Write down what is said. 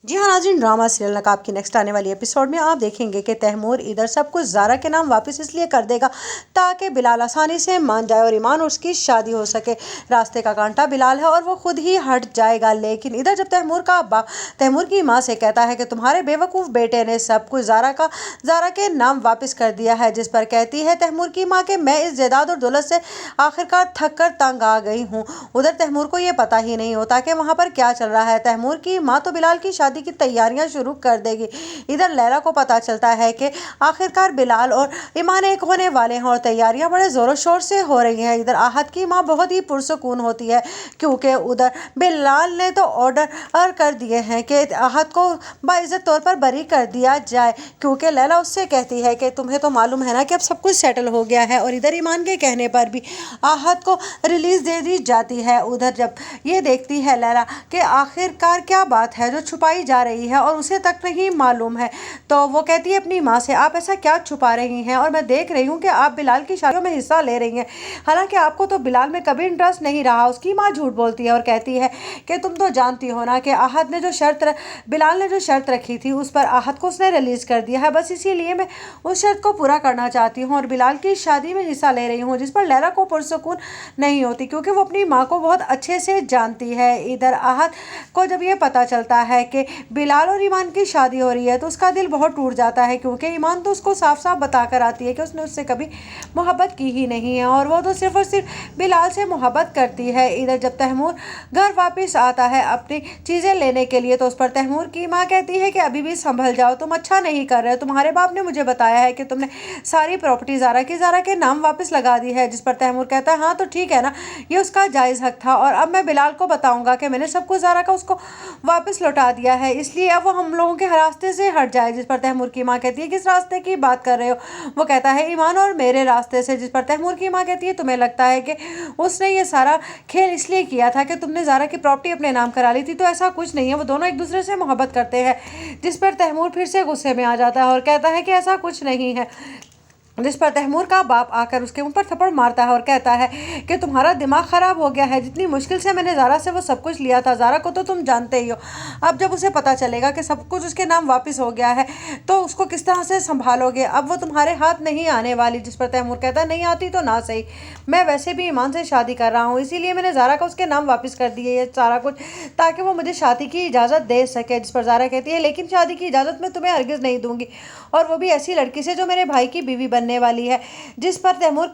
जी हाँ नाज़रीन, drama serial नकाब की नेक्स्ट आने वाली एपिसोड में आप देखेंगे कि तैमूर इधर सब कुछ ज़ारा के नाम वापस इसलिए कर देगा ताकि बिलाल आसानी से मान जाए और ईमान उसकी शादी हो सके। रास्ते का कांटा बिलाल है और वो खुद ही हट जाएगा। लेकिन इधर जब तैमूर की माँ से कहता है कि तुम्हारे बेवकूफ़ बेटे ने सब कुछ ज़ारा के नाम वापस कर दिया है, जिस पर कहती है तैमूर की माँ कि मैं इस जायदाद और दौलत से आखिरकार थक कर तंग आ गई हूँ। उधर तैमूर को ये पता ही नहीं होता कि वहाँ पर क्या चल रहा है। तैमूर की माँ तो बिलाल की शादी की तैयारियां शुरू कर देगी। इधर लैला को पता चलता है कि आखिरकार बिलाल और ईमान एक होने वाले हैं और तैयारियां बड़े जोरों शोर से हो रही हैं। इधर आहत की माँ बहुत ही पुरसुकून होती है क्योंकि उधर बिलाल ने तो ऑर्डर कर दिए हैं कि आहत को बाइज्जत तौर पर बरी कर दिया जाए, क्योंकि लैला उससे कहती है कि तुम्हें तो मालूम है ना कि अब सब कुछ सेटल हो गया है। और इधर ईमान के कहने पर भी आहत को रिलीज दे दी जाती है। उधर जब ये देखती है लैला कि आखिरकार क्या बात है जो छुपाई जा रही है और उसे तक नहीं मालूम है, तो वो कहती है अपनी माँ से, आप ऐसा क्या छुपा रही हैं और मैं देख रही हूँ कि आप बिलाल की शादियों में हिस्सा ले रही हैं, हालांकि आपको तो बिलाल में कभी इंटरेस्ट नहीं रहा। उसकी माँ झूठ बोलती है और कहती है कि तुम तो जानती हो ना कि बिलाल ने जो शर्त रखी थी उस पर आहत को उसने रिलीज कर दिया है, बस इसीलिए मैं उस शर्त को पूरा करना चाहती हूँ और बिलाल की शादी में हिस्सा ले रही हूँ। जिस पर लैला को पुरसुकून नहीं होती क्योंकि वो अपनी माँ को बहुत अच्छे से जानती है। इधर आहत को जब ये पता चलता है कि बिलाल और ईमान की शादी हो रही है तो उसका दिल बहुत टूट जाता है, क्योंकि ईमान तो उसको साफ साफ बता कर आती है कि उसने उससे कभी मोहब्बत की ही नहीं है और वो तो सिर्फ और सिर्फ बिलाल से मोहब्बत करती है। इधर जब तैमूर घर वापस आता है अपनी चीज़ें लेने के लिए तो उस पर तैमूर की माँ कहती है कि अभी भी संभल जाओ, तुम अच्छा नहीं कर रहे हो, तुम्हारे बाप ने मुझे बताया है कि तुमने सारी प्रॉपर्टी ज़ारा के नाम वापस लगा दी है। जिस पर तैमूर कहता है हाँ तो ठीक है ना, ये उसका जायज़ हक था और अब मैं बिलाल को बताऊंगा कि मैंने सब कुछ ज़ारा का उसको वापस लौटा दिया है, इसलिए अब वो हम लोगों के रास्ते से हट जाए। जिस पर तैमूर की माँ कहती है किस रास्ते की बात कर रहे हो? वो कहता है ईमान और मेरे रास्ते से। जिस पर तैमूर की माँ कहती है तुम्हें लगता है कि उसने ये सारा खेल इसलिए किया था कि तुमने ज़ारा की प्रॉपर्टी अपने नाम करा ली थी? तो ऐसा कुछ नहीं है, वो दोनों एक दूसरे से मोहब्बत करते हैं। जिस पर तैमूर फिर से गुस्से में आ जाता है और कहता है कि ऐसा कुछ नहीं है। जिस पर तैमूर का बाप आकर उसके मुंह पर थप्पड़ मारता है और कहता है कि तुम्हारा दिमाग ख़राब हो गया है, जितनी मुश्किल से मैंने ज़ारा से वो सब कुछ लिया था, ज़ारा को तो तुम जानते ही हो, अब जब उसे पता चलेगा कि सब कुछ उसके नाम वापस हो गया है तो उसको किस तरह से संभालोगे? अब वो तुम्हारे हाथ नहीं आने वाली। जिस पर तैमूर कहता है नहीं आती तो ना सही, मैं वैसे भी ईमान से शादी कर रहा हूँ, इसीलिए मैंने ज़ारा का उसके नाम वापस कर दिए ये सारा कुछ ताकि वो मुझे शादी की इजाज़त दे सके। जिस पर ज़ारा कहती है लेकिन शादी की इजाज़त मैं तुम्हें हरगिज़ नहीं दूंगी, और वो भी ऐसी लड़की से जो मेरे भाई की बीवी बनने वाली है। जिस पर तैमूर